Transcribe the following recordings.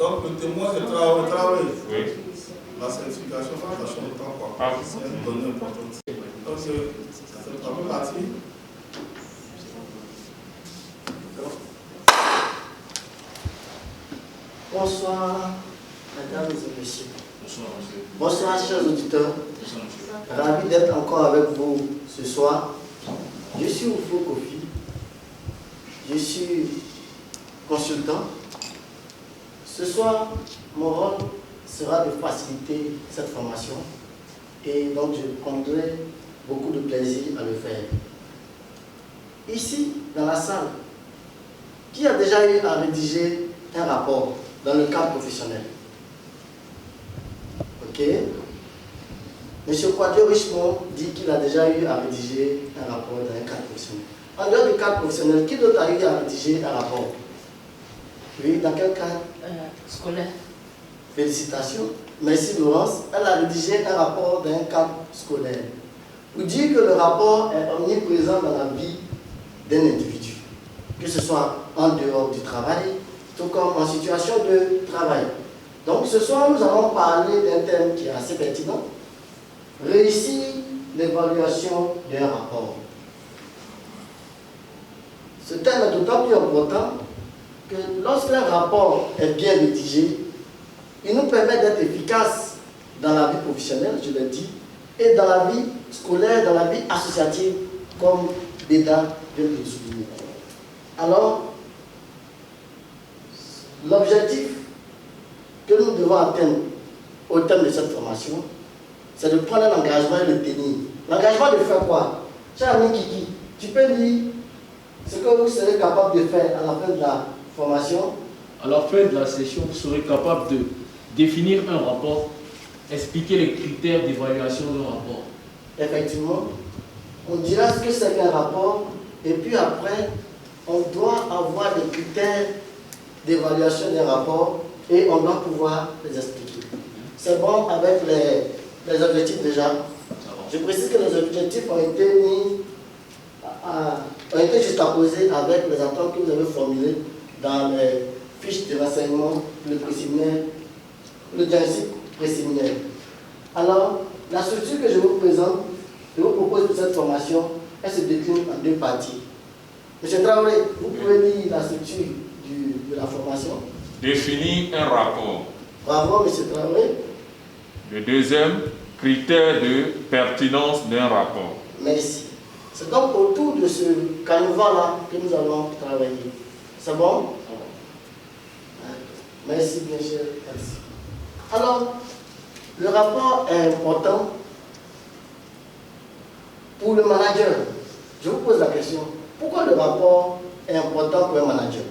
Donc le témoin de travail. Oui. La certification, ça change de temps, quoi. Ah. C'est une donnée importante. Donc c'est pas mal parti. Bonsoir, mesdames et messieurs. Bonsoir, monsieur. Bonsoir, chers auditeurs. Bonsoir, monsieur. Ravi d'être encore avec vous ce soir. Je suis Oufo Kofi. Je suis consultant. Ce soir, mon rôle sera de faciliter cette formation et donc je prendrai beaucoup de plaisir à le faire. Ici, dans la salle, qui a déjà eu à rédiger un rapport dans le cadre professionnel? Ok. Monsieur Quadio Richemont dit qu'il a déjà eu à rédiger un rapport dans un cadre professionnel. En dehors du cadre professionnel, qui d'autre a eu à rédiger un rapport? Oui, dans quel cadre? Scolaire. Félicitations. Merci Laurence. Elle a rédigé un rapport d'un cadre scolaire. Vous dire que le rapport est omniprésent dans la vie d'un individu, que ce soit en dehors du travail, tout comme en situation de travail. Donc ce soir, nous allons parler d'un thème qui est assez pertinent. Réussir l'évaluation d'un rapport. Ce thème est d'autant plus important que lorsqu'un rapport est bien rédigé, il nous permet d'être efficace dans la vie professionnelle, je l'ai dit, et dans la vie scolaire, dans la vie associative, comme Béda vient de le souligner. Alors, l'objectif que nous devons atteindre au terme de cette formation, c'est de prendre un engagement et le tenir. L'engagement de faire quoi? Cher ami Kiki, tu peux dire ce que vous serez capable de faire à la fin de la formation? À la fin de la session, vous serez capable de définir un rapport, expliquer les critères d'évaluation d'un rapport. Effectivement, on dira ce que c'est qu'un rapport, et puis après, on doit avoir des critères d'évaluation d'un rapport et on doit pouvoir les expliquer. C'est bon avec les objectifs déjà. Je précise que les objectifs ont été mis, ont été juxtaposés avec les attentes que vous avez formulées dans les fiches de renseignement, le préséminaire, le diagnostic préséminaire. Alors, la structure que je vous présente, je vous propose pour cette formation, elle se décline en deux parties. Monsieur Traoré, vous pouvez lire la structure de la formation. Définir un rapport. Bravo, monsieur Traoré. Le deuxième, critère de pertinence d'un rapport. Merci. C'est donc autour de ce canevas-là que nous allons travailler. C'est bon? Merci, bien cher. Merci. Alors, le rapport est important pour le manager. Je vous pose la question. Pourquoi le rapport est important pour un manager?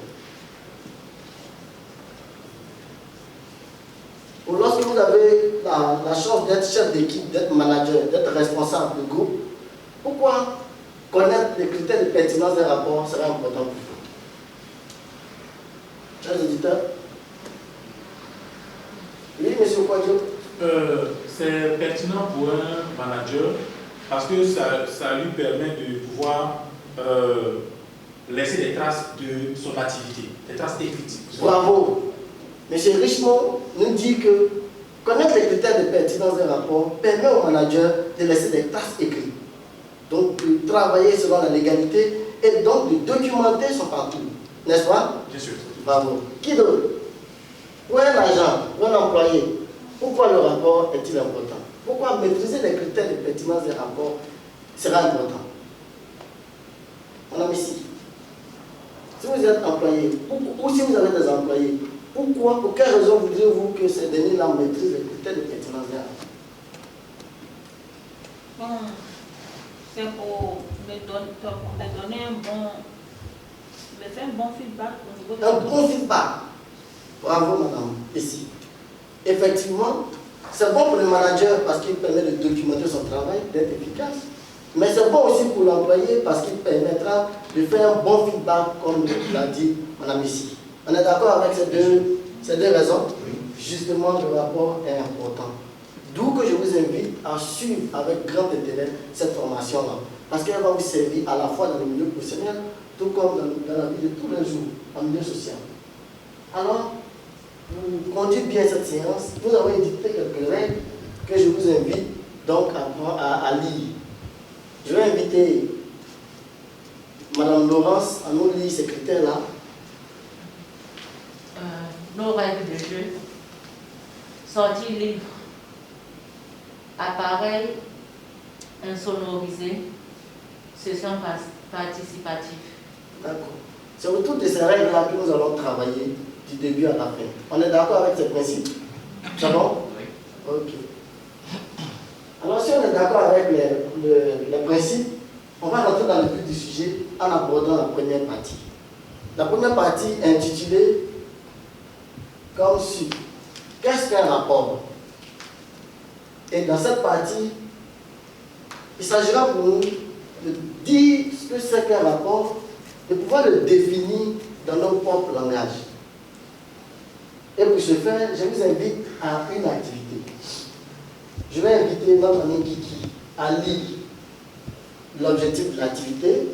Ou lorsque vous avez la chance d'être chef d'équipe, d'être manager, d'être responsable de groupe, pourquoi connaître les critères de pertinence d'un rapport serait important pour vous? Chers éditeurs? Oui, monsieur Quadio. C'est pertinent pour un manager parce que ça lui permet de pouvoir laisser des traces de son activité, des traces écrites. Bravo. Monsieur Richemont nous dit que connaître les critères de pertinence d'un rapport permet au manager de laisser des traces écrites. Donc, de travailler selon la légalité et donc de documenter son parcours. N'est-ce pas? Bien sûr. Bravo. Qui d'autre? Pour un agent, pour un employé, pourquoi le rapport est-il important? Pourquoi maîtriser les critères de pertinence des rapports sera important? Madame ici, si vous êtes employé, ou si vous avez des employés, pourquoi, pour quelle raison voudriez-vous que ces derniers-là maîtrisent les critères de pertinence des rapports? Bon, c'est pour me donner un bon, me faire un bon feedback au niveau de Un bon feedback. Bravo, madame. Ici. Effectivement, c'est bon pour le manager parce qu'il permet de documenter son travail, d'être efficace. Mais c'est bon aussi pour l'employé parce qu'il permettra de faire un bon feedback, comme l'a dit madame ici. On est d'accord avec ces deux raisons? Justement, le rapport est important. D'où que je vous invite à suivre avec grand intérêt cette formation-là. Parce qu'elle va vous servir à la fois dans le milieu professionnel, tout comme dans la vie de tous les jours, en milieu social. Alors, pour conduire bien cette séance, nous avons édicté quelques règles que je vous invite donc à lire. Je vais inviter Madame Laurence à nous lire ces critères-là. Nos règles de jeu. Sortie libre. Appareil insonorisé. Session participative. D'accord. C'est autour de ces règles-là que nous allons travailler du début à la fin. On est d'accord avec ces principes? C'est bon? Oui. Ok. Alors si on est d'accord avec les principes, on va rentrer dans le vif du sujet en abordant la première partie. La première partie est intitulée comme suit. Qu'est-ce qu'un rapport? Et dans cette partie, il s'agira pour nous de dire ce que c'est qu'un rapport, de pouvoir le définir dans nos propres langages. Et pour ce faire, je vous invite à une activité. Je vais inviter notre ami Kiki à lire l'objectif de l'activité.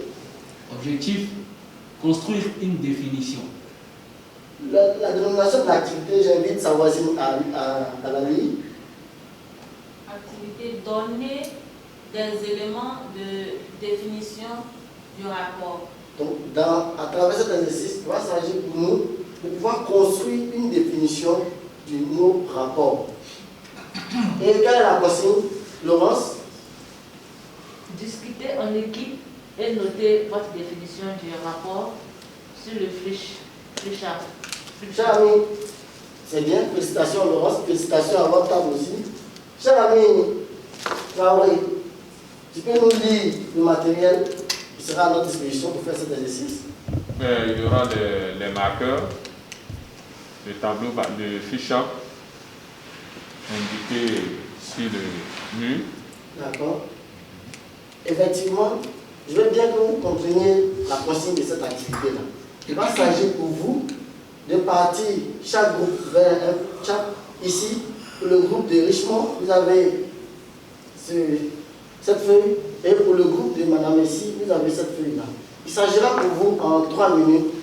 Objectif, construire une définition. La dénomination de l'activité, j'invite sa voisine à la lire. Activité, donner des éléments de définition du rapport. Donc, à travers cet exercice, il va s'agir pour nous de pouvoir construire une définition du mot rapport. Et quelle est la consigne, Laurence? Discuter en équipe et noter votre définition du rapport sur le flashcard. Cher ami, c'est bien, félicitations Laurence, félicitations à votre table aussi. Cher ami, Traoré, tu peux nous lire le matériel qui sera à notre disposition pour faire cet exercice? Il y aura les marqueurs, le tableau de fiche-up indiqué sur le mur. D'accord. Effectivement, je veux bien que vous compreniez la consigne de cette activité-là. Il va s'agir pour vous de partir chaque groupe vers un chat ici. Pour le groupe de Richemont, vous avez cette feuille. Et pour le groupe de Madame ici, vous avez cette feuille-là. Il s'agira pour vous en 3 minutes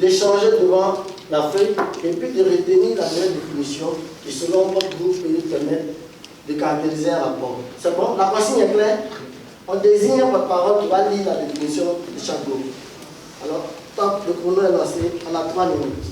d'échanger devant la feuille et puis de retenir la meilleure définition qui, selon votre groupe, peut nous permettre de caractériser un rapport. C'est bon? La consigne est claire? On désigne votre parole qui va lire la définition de chaque groupe. Alors, top, le chrono est lancé, on a 3 minutes.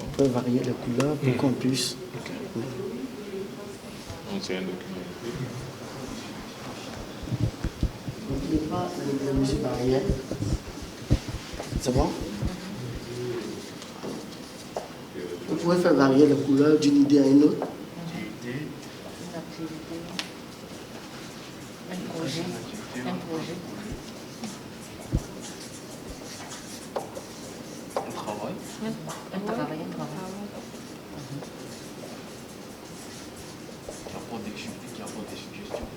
On peut varier les couleurs pour qu'on puisse. C'est un document. N'oubliez pas les mesures barrières. C'est bon? Vous pouvez faire varier les couleurs d'une idée à une autre. Une activité, un projet. Un travail. Un travail. Qui apporte des suggestions.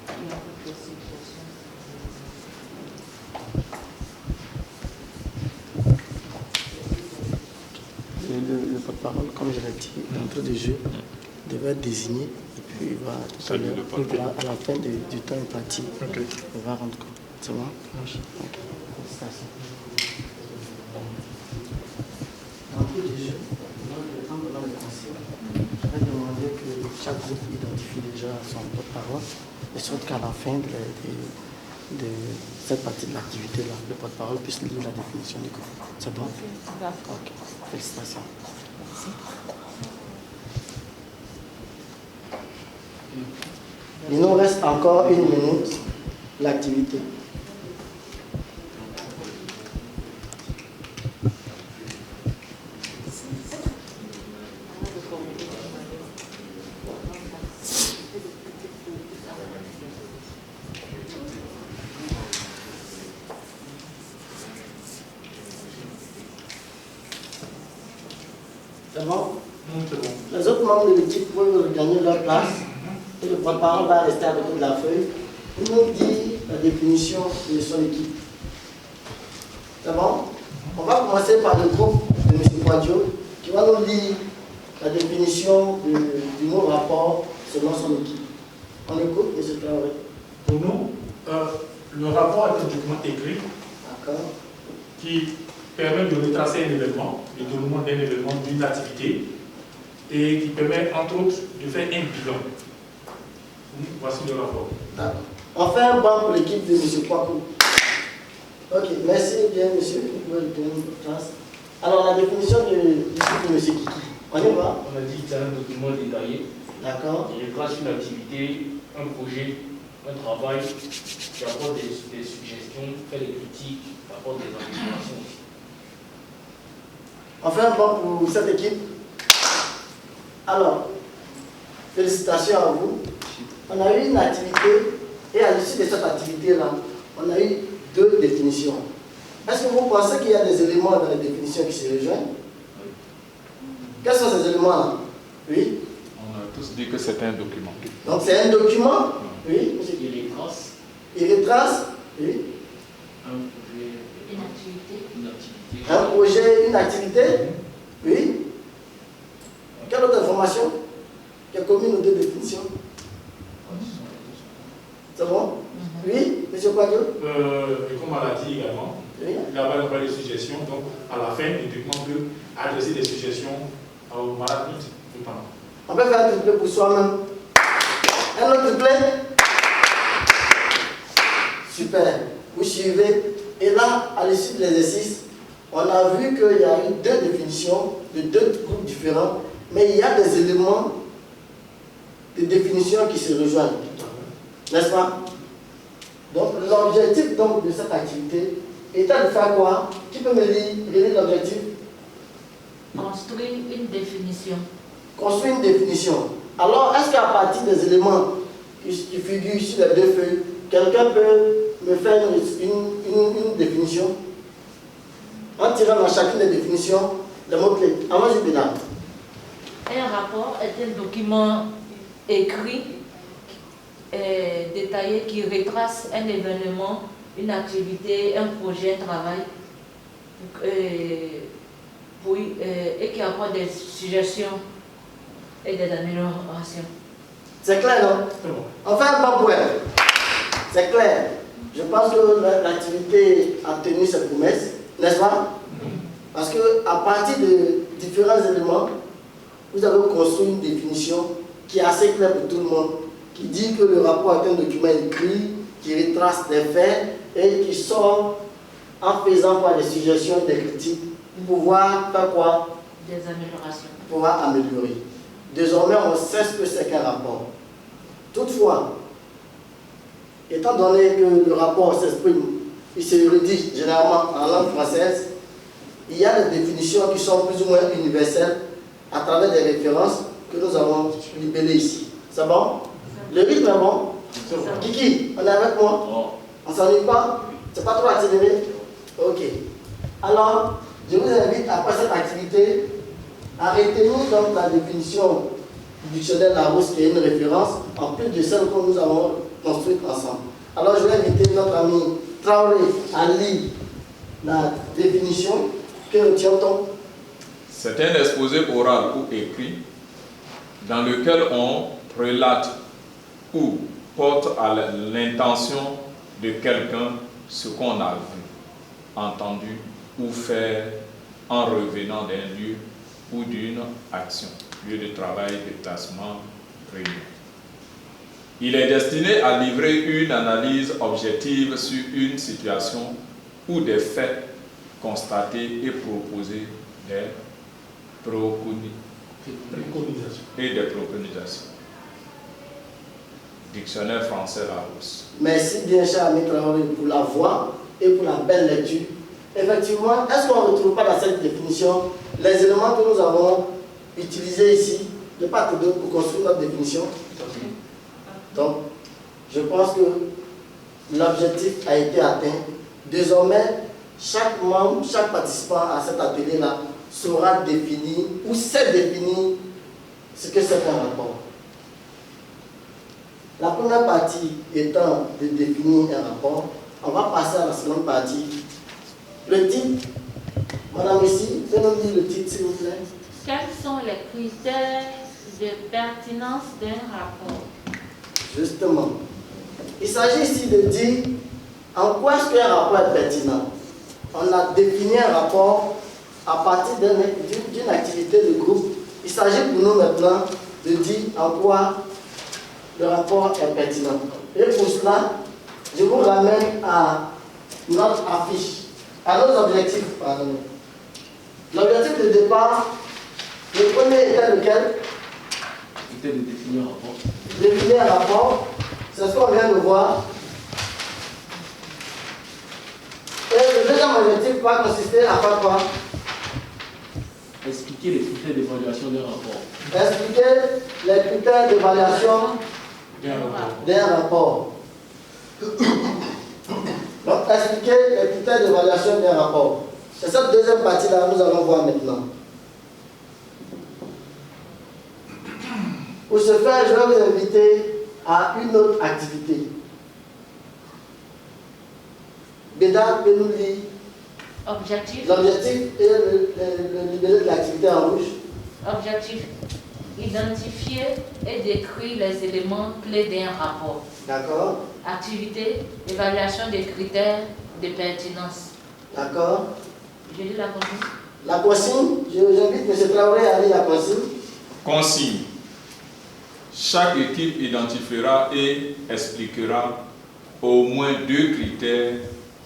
Le porte-parole, comme je l'ai dit, d'entrée de jeu, devait être désigné et puis il va tout à l'heure, à la fin du temps imparti, il va rendre compte. C'est bon? Ok. Félicitations. D'entrée de jeu, dans le conseil, je vais demander que chaque groupe identifie déjà son porte-parole, de sorte qu'à la fin de cette partie de l'activité-là, le porte-parole puisse lire la définition du groupe. C'est bon? Ok. Félicitations. Il nous reste encore 1 minute l'activité. C'est bon? C'est bon. Les autres membres de l'équipe peuvent regagner leur place. et le porte-parole va rester à côté de la feuille, il nous dit la définition de son équipe. C'est bon? On va commencer par le groupe de M. Quadio qui va nous lire la définition du mot rapport selon son équipe. On écoute, M. Traoré. Pour nous, le rapport est un document écrit qui permet de retracer un événement, le déroulement d'un événement, d'une activité, et qui permet entre autres de faire un bilan. Voici le rapport. On fait un banc pour l'équipe de M. Kwaku. Ok, merci bien, monsieur. Vous pouvez donner votre place. Alors, la définition de l'équipe de M. Kiki. On y va? On a dit que c'est un document détaillé. D'accord. Il retrace une activité, un projet, un travail, qui apporte des suggestions, fait des critiques, apporte des améliorations aussi. On fait un banc pour cette équipe. Alors, félicitations à vous. On a eu une activité, et à l'issue de cette activité-là, on a eu 2 définitions. Est-ce que vous pensez qu'il y a des éléments dans les définitions qui se rejoignent? Quels sont ces éléments-là? Oui? On a tous dit que c'est un document. Donc c'est un document? Oui? Il retrace. Il retrace? Oui? Un projet, Une activité. Un projet, une activité? Oui? Quelle autre information? Qui a commis nos 2 définitions? C'est bon? Oui, M. Quadio? Et comme on l'a dit également, Oui? il a parlé de suggestions, donc à la fin, le document peut adresser des suggestions au management notamment. On peut faire un triplé pour soi-même. Un autre triplé? Super. Vous suivez. Et là, à l'issue de l'exercice, on a vu qu'il y a eu 2 définitions de 2 groupes différents, mais il y a des éléments de définition qui se rejoignent. N'est-ce pas? Donc, l'objectif de cette activité était de faire quoi? Qui peut me lire l'objectif? Construire une définition. Construire une définition. Alors, est-ce qu'à partir des éléments qui figurent sur les 2 feuilles, quelqu'un peut me faire une définition en tirant dans chacune des définitions les mots-clés? Avant, je pédale. Un rapport est un document écrit, détaillé, qui retrace un événement, une activité, un projet, un travail, et qui apporte des suggestions et des améliorations. C'est clair, non? C'est bon. Enfin, pas pour elle. C'est clair. Je pense que l'activité a tenu ses promesses, n'est-ce pas? Parce qu'à partir de différents éléments, vous avez construit une définition qui est assez claire pour tout le monde, qui dit que le rapport est un document écrit, qui retrace des faits et qui sort en faisant quoi, des suggestions et des critiques pour pouvoir faire quoi? Des améliorations. Pour pouvoir améliorer. Désormais, on sait ce que c'est qu'un rapport. Toutefois, étant donné que le rapport s'exprime, il se rédige généralement en langue française, il y a des définitions qui sont plus ou moins universelles à travers des références que nous avons libellées ici. C'est bon? Le rythme est bon? Kiki, on est avec moi? On ne s'ennuie pas? C'est pas trop accéléré? Ok. Alors, je vous invite, après cette activité, à retenir donc la définition du dictionnaire Larousse, qui est une référence, en plus de celle que nous avons construite ensemble. Alors, je vais inviter notre ami Traoré à lire la définition que nous tient-on. C'est un exposé oral ou écrit dans lequel on relate ou porte à l'intention de quelqu'un ce qu'on a vu, entendu ou fait en revenant d'un lieu ou d'une action, lieu de travail, déplacement, réunion. Il est destiné à livrer une analyse objective sur une situation ou des faits constatés et proposer des préconisations. Dictionnaire français Larousse. Merci bien, cher ami Traoré, pour la voix et pour la belle lecture. Effectivement, est-ce qu'on ne retrouve pas dans cette définition les éléments que nous avons utilisés ici, de part et d'autre, pour construire notre définition? Donc, je pense que l'objectif a été atteint. Désormais, chaque membre, chaque participant à cet atelier-là saura définir ou sait définir ce que c'est un rapport. La première partie étant de définir un rapport, on va passer à la seconde partie. Le titre, madame ici, faites-nous dire le titre s'il vous plaît. Quels sont les critères de pertinence d'un rapport? Justement, il s'agit ici de dire en quoi est-ce qu'un rapport est pertinent. On a défini un rapport à partir d'une activité de groupe. Il s'agit pour nous maintenant de dire en quoi le rapport est pertinent. Et pour cela, je vous ramène à notre affiche, à nos objectifs. Pardon. L'objectif de départ, le premier était lequel? C'était de définir un rapport. Définir un rapport, c'est ce qu'on vient de voir. Et le deuxième objectif va consister à faire quoi? Expliquer les critères d'évaluation d'un rapport. Expliquer les critères d'évaluation d'un rapport. Donc, expliquer les critères d'évaluation d'un rapport. C'est cette deuxième partie-là que nous allons voir maintenant. Pour ce faire, je vais vous inviter à une autre activité. Bédard peut nous lire Objectif. l'objectif et le libellé de l'activité en rouge. Objectif. Identifier et décrire les éléments clés d'un rapport. D'accord? Activité. Évaluation des critères de pertinence. D'accord? Je dis la consigne. La consigne, j'invite M. Traoré à lire la consigne. Consigne. Chaque équipe identifiera et expliquera au moins 2 critères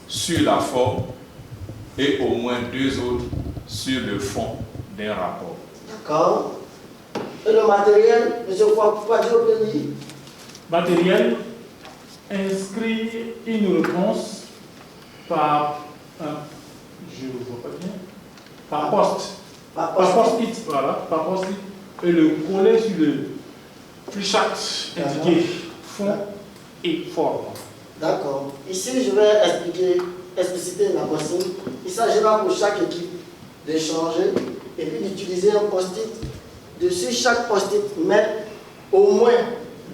sur la forme et au moins 2 autres sur le fond d'un rapport. D'accord? Et le matériel, M. Kouadjo peut lire. Matériel, inscrit une réponse par, je ne vois pas bien, par poste. Par post-it, voilà, par post-it, et le coller sur le flipchart indiqué fond et forme. D'accord. Ici, je vais expliciter la consigne. Il s'agira pour chaque équipe d'échanger et puis d'utiliser un post-it. Dessus chaque post-it, mettre au moins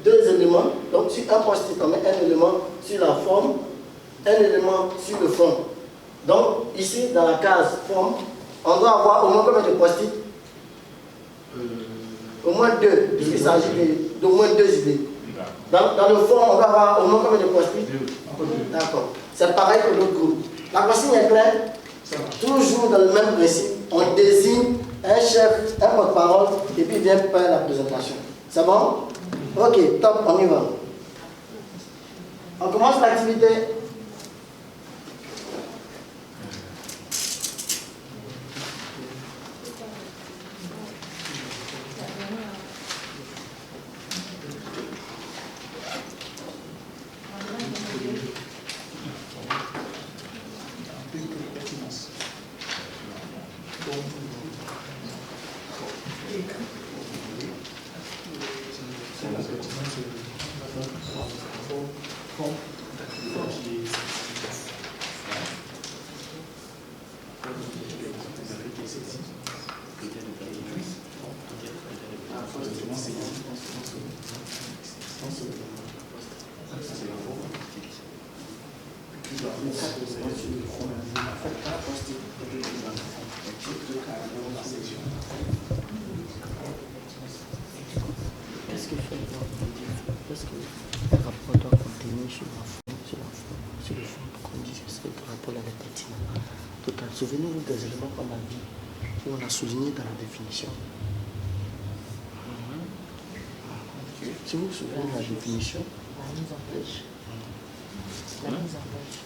2 éléments. Donc, sur un post-it, on met un élément sur la forme, un élément sur le fond. Donc, ici, dans la case forme, on doit avoir au moins combien de post-it? Au moins 2, puisqu'il s'agit d'au moins 2 idées. Dans le fond, on va avoir au moins combien de post-it? D'accord. C'est pareil pour l'autre groupe. La consigne est claire. Toujours dans le même principe, on désigne un chef, un porte-parole, et puis il vient faire la présentation. C'est bon? Ok, top, on y va. On commence l'activité. Qu'est-ce qu'il fait? Parce que le rapport doit contenir sur le fond, qu'on dise que ce rapport est pertinent. Total, souvenez-vous des éléments qu'on a dit, qu'on a souligné dans la définition. Si vous vous souvenez de la définition, La mise en page. La mise en page.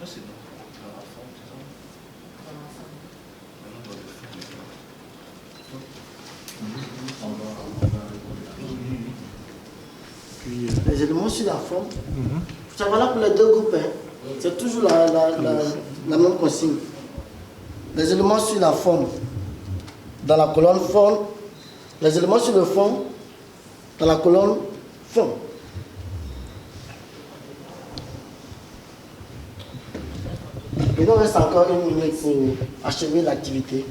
c'est bon? les éléments sur la forme. Ça va là pour les deux groupes. Hein. C'est toujours la même consigne. Les éléments sur la forme, dans la colonne forme. Les éléments sur le fond, dans la colonne fond. Il nous reste encore 1 minute pour achever l'activité.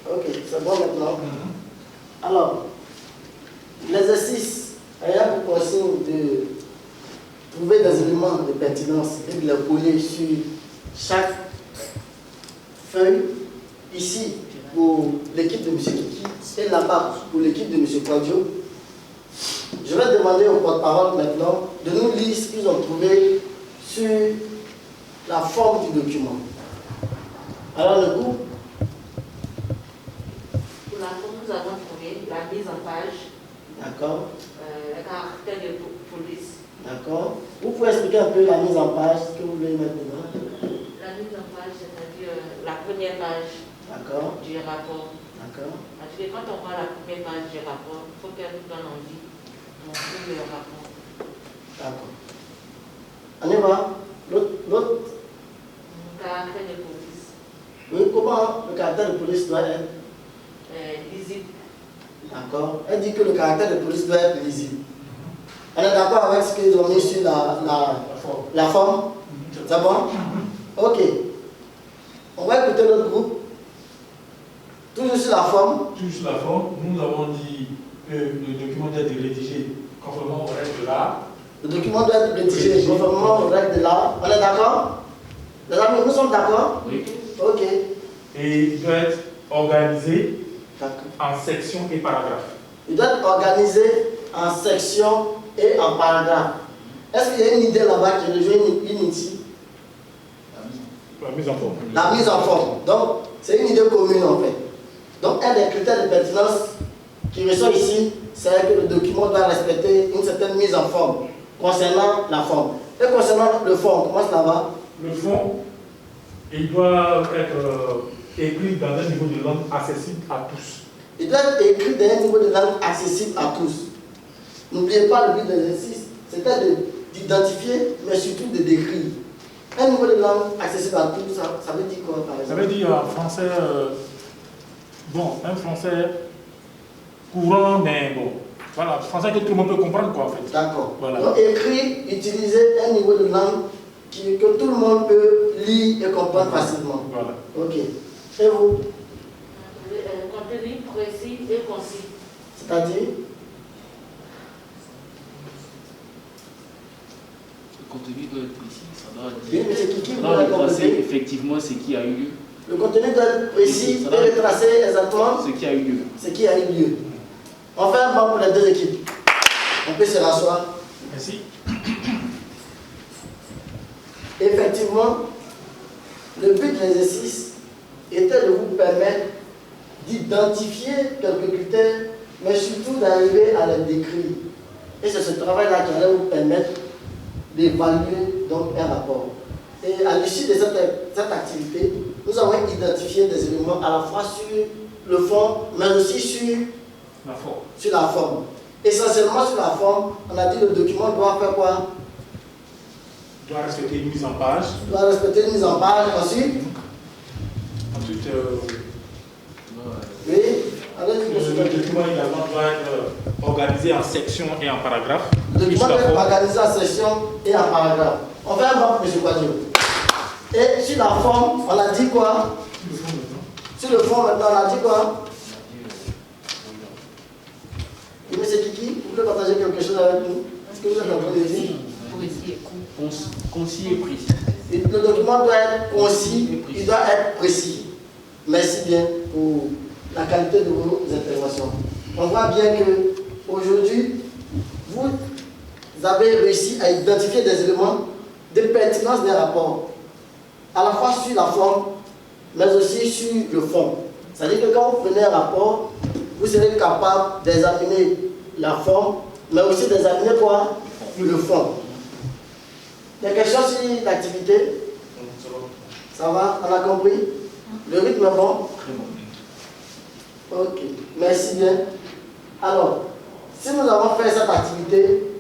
Ok, c'est bon maintenant. Alors, l'exercice ayant pour consigne de trouver des éléments de pertinence et de les coller sur chaque feuille, ici pour l'équipe de M. Kiki et là-bas pour l'équipe de M. Quadio. Je vais demander au porte-parole maintenant de nous lire ce qu'ils ont trouvé sur la forme du document. Alors le groupe. Pour la forme, nous avons trouvé la mise en page. D'accord. Le caractère de police. D'accord. Vous pouvez expliquer un peu la mise en page, ce que vous voulez mettre dedans? La mise en page, c'est-à-dire la première page du rapport. D'accord. Parce que quand on voit la première page du rapport, il faut qu'elle nous donne envie de montrer le rapport. D'accord. On y va. L'autre. Le caractère de police. Oui, comment le caractère de police doit être? Lisible. D'accord. Elle dit que le caractère de police doit être lisible. On est d'accord avec ce qu'ils ont mis sur la forme? C'est bon? Ok. On va écouter notre groupe. Toujours sur la forme. Toujours sur la forme, nous avons dit que le document doit être rédigé conformément aux règles de l'art. Le document doit être rédigé conformément aux règles de l'art. On est d'accord? Les amis, nous sommes d'accord? Oui. Ok. Et il doit être organisé en sections et paragraphes. Il doit être organisé en sections et en paragraphes. Est-ce qu'il y a une idée là-bas qui rejoint une ici? La mise en forme. La mise en forme. Donc, c'est une idée commune en fait. Donc, un des critères de pertinence qui ressort ici, c'est que le document doit respecter une certaine mise en forme concernant la forme. Et concernant le fond, comment ça va? Le fond, il doit être écrit dans un niveau de langue accessible à tous. Il doit être écrit dans un niveau de langue accessible à tous. N'oubliez pas le but de l'exercice, c'était d'identifier, mais surtout de décrire. Un niveau de langue accessible à tous, ça veut dire quoi par exemple? Ça veut dire en français, un français courant, mais bon, voilà, français que tout le monde peut comprendre quoi en fait. D'accord. Voilà. Donc écrire, utiliser un niveau de langue que tout le monde peut lire et comprendre facilement. Voilà. Ok. Et vous? Contenu précis et concis. C'est-à-dire? Le contenu doit être précis, ça doit Oui, mais c'est qui doit retracer effectivement ce qui a eu lieu. Le contenu doit être précis et retracer exactement ce qui a eu lieu. Ce qui a eu lieu. On fait un banc pour les deux équipes. On peut se rasseoir. Merci. Effectivement, le but de l'exercice était de vous permettre d'identifier quelques critères, mais surtout d'arriver à les décrire. Et c'est ce travail-là qui allait vous permettre d'évaluer donc un rapport. Et à l'issue de cette activité, nous avons identifié des éléments à la fois sur le fond, mais aussi sur la forme. Essentiellement sur la forme, on a dit que le document doit faire quoi? Il doit respecter une mise en page. Il doit respecter une mise en page. Ensuite, oui, le document également doit être organisé en sections et en paragraphes. Le document doit être organisé en sections et en paragraphes. On fait un banc pour M. Quadio. Et sur la forme, on a dit quoi? Sur le fond, maintenant, on a dit quoi? Et M. Kiki, vous voulez partager quelque chose avec nous? Est-ce que vous êtes en train de dire? Concis et précis. Le document doit être concis, il doit être précis. Merci bien pour la qualité de vos interventions. On voit bien que aujourd'hui, vous avez réussi à identifier des éléments de pertinence des rapports, à la fois sur la forme, mais aussi sur le fond. C'est-à-dire que quand vous prenez un rapport, vous serez capable d'examiner la forme, mais aussi d'examiner quoi? Le fond. Il y a quelque chose sur l'activité? Ça va? On a compris? Le rythme est bon? Très bon. Ok, merci bien. Alors, si nous avons fait cette activité,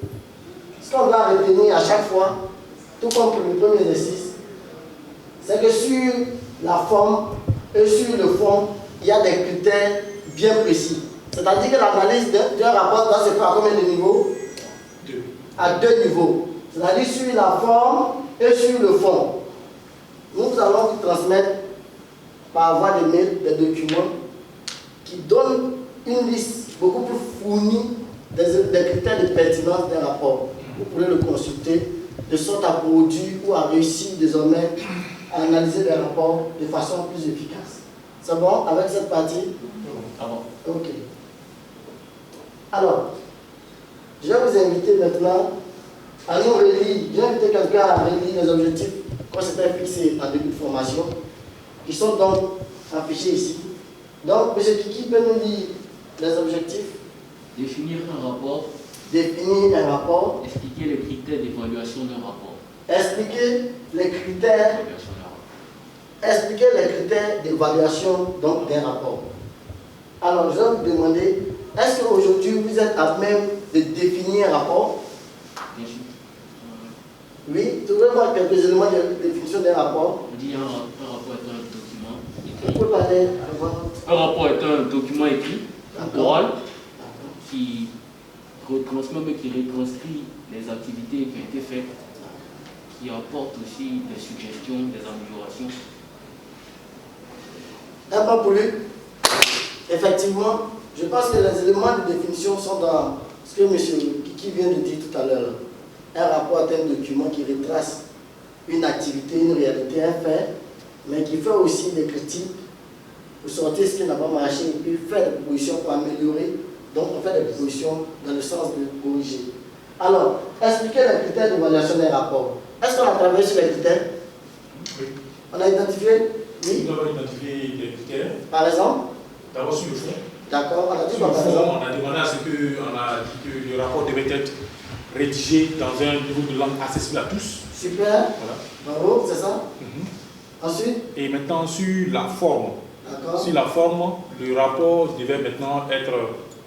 ce qu'on doit retenir à chaque fois, tout comme pour le premier exercice, c'est que sur la forme et sur le fond, il y a des critères bien précis. C'est-à-dire que l'analyse d'un rapport doit se faire à combien de niveaux? À 2 niveaux. C'est-à-dire sur la forme et sur le fond. Nous allons vous transmettre par voie de mail des documents qui donnent une liste beaucoup plus fournie des critères de pertinence des rapports. Vous pourrez le consulter de sorte à produire ou à réussir désormais à analyser les rapports de façon plus efficace. C'est bon avec cette partie? Ah bon. Ok. Alors, je vais vous inviter maintenant à nous relire. Je vais inviter quelqu'un à relire les objectifs qu'on s'était fixés en début de formation, qui sont donc affichés ici. Donc, M. Kiki peut nous lire les objectifs. Définir un rapport. Définir un rapport. Expliquer les critères d'évaluation d'un rapport. Expliquer les critères. Expliquer les critères d'évaluation d'un rapport. Alors, je vais vous demander, est-ce qu'aujourd'hui vous êtes à même de définir un rapport? Bien sûr. Oui, tu veux voir quelques éléments de définition d'un rapport? On dit un rapport est un document Vous écrit. pouvez parler Un rapport est un document écrit, oral, qui retransmet, mais qui retranscrit les activités qui ont été faites, qui apporte aussi des suggestions, des améliorations. Un pas pour lui. Effectivement, je pense que les éléments de définition sont dans ce que M. Kiki vient de dire tout à l'heure. Un rapport est un document qui retrace une activité, une réalité, un fait, mais qui fait aussi des critiques pour sortir ce qui n'a pas marché et puis faire des propositions pour améliorer. Donc on fait des propositions dans le sens de corriger. Alors, expliquer les critères d'évaluation des rapports. Est-ce qu'on a travaillé sur les critères? Oui. On a identifié? Oui. Nous avons identifié des critères. Par exemple? D'abord sur le fond. D'accord, on a dit Sur le par fond, exemple. on a demandé à ce que, on a dit que le rapport devait être rédigé dans un niveau de langue accessible à tous. Super. Voilà. Bravo, c'est ça? Ensuite? Et maintenant sur la forme. D'accord. Sur la forme, le rapport devait maintenant être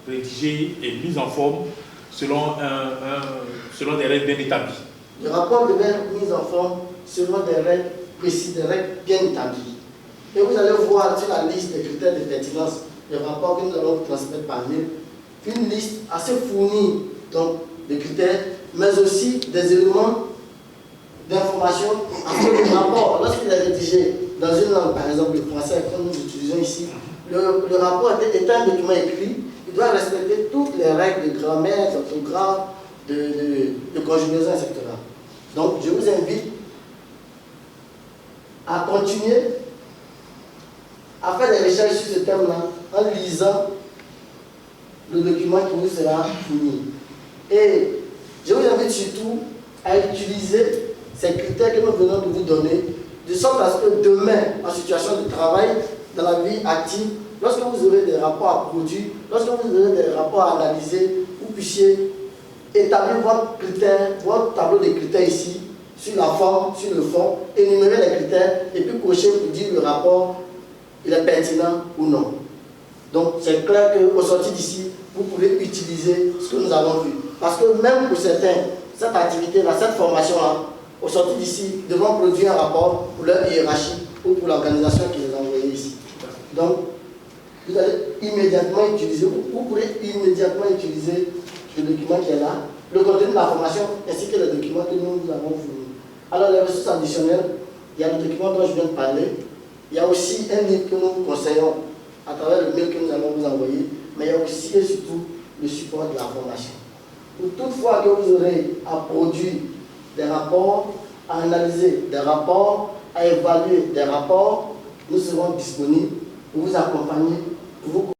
rédigé et mis en forme selon, selon des règles bien établies. Le rapport devait être mis en forme selon des règles précises, des règles bien établies. Et vous allez voir sur la liste des critères de pertinence, le rapport que nous allons vous transmettre par mail, une liste assez fournie donc, de critères, mais aussi des éléments d'information. Parce que le rapport, lorsqu'il est rédigé dans une langue, par exemple le français, comme nous utilisons ici, le rapport est un document écrit, il doit respecter toutes les règles de grammaire, d'orthographe, de conjugaison, etc. Donc, je vous invite à continuer à faire des recherches sur ce thème-là en lisant le document qui vous sera fourni. Et je vous invite surtout à utiliser ces critères que nous venons de vous donner, de sorte à ce que demain, en situation de travail, dans la vie active, lorsque vous aurez des rapports à produire, lorsque vous aurez des rapports à analyser, vous puissiez établir votre critère, votre tableau de critères ici, sur la forme, sur le fond, énumérer les critères et puis cocher pour dire le rapport, il est pertinent ou non. Donc c'est clair qu'au sortir d'ici, vous pouvez utiliser ce que nous avons vu. Parce que même pour certains, cette activité-là, cette formation-là, au sortir d'ici, devront produire un rapport pour leur hiérarchie ou pour l'organisation qui les a envoyés ici. Donc, vous allez immédiatement utiliser, vous pourrez immédiatement utiliser le document qui est là, le contenu de la formation ainsi que les documents que nous avons fournis. Alors, les ressources additionnelles, il y a le document dont je viens de parler, il y a aussi un livre que nous conseillons à travers le mail que nous allons vous envoyer, mais il y a aussi et surtout le support de la formation. Pour toutefois que vous aurez à produire des rapports, à analyser des rapports, à évaluer des rapports, nous serons disponibles vous accompagner, vous